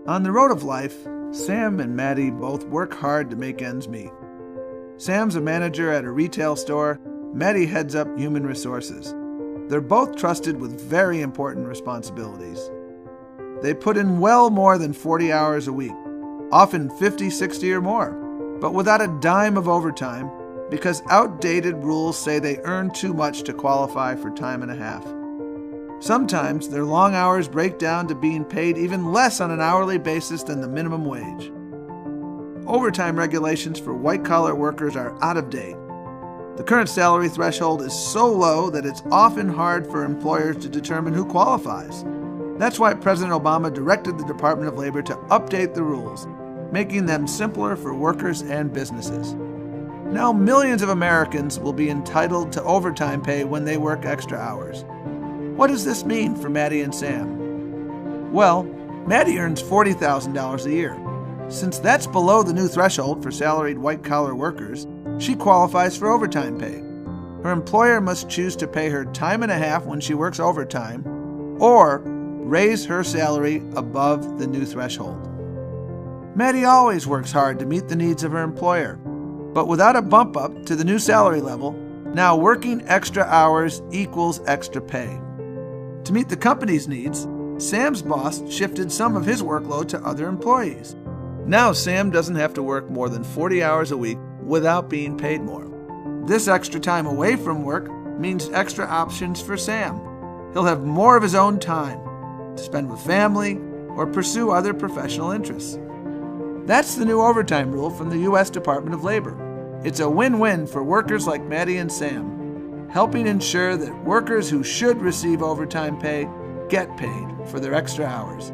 On the road of life, Sam and Maddie both work hard to make ends meet. Sam's a manager at a retail store. Maddie heads up human resources. They're both trusted with very important responsibilities. They put in well more than 40 hours a week, often 50, 60 or more, but without a dime of overtime because outdated rules say they earn too much to qualify for time and a half. Sometimes their long hours break down to being paid even less on an hourly basis than the minimum wage. Overtime regulations for white-collar workers are out of date. The current salary threshold is so low that it's often hard for employers to determine who qualifies. That's why President Obama directed the Department of Labor to update the rules, making them simpler for workers and businesses. Now millions of Americans will be entitled to overtime pay when they work extra hours. What does this mean for Maddie and Sam? Well, Maddie earns $40,000 a year. Since that's below the new threshold for salaried white-collar workers, she qualifies for overtime pay. Her employer must choose to pay her time and a half when she works overtime, or raise her salary above the new threshold. Maddie always works hard to meet the needs of her employer, but without a bump up to the new salary level, now working extra hours equals extra pay. To meet the company's needs, Sam's boss shifted some of his workload to other employees. Now Sam doesn't have to work more than 40 hours a week without being paid more. This extra time away from work means extra options for Sam. He'll have more of his own time to spend with family or pursue other professional interests. That's the new overtime rule from the U.S. Department of Labor. It's a win-win for workers like Maddie and Sam, helping ensure that workers who should receive overtime pay get paid for their extra hours.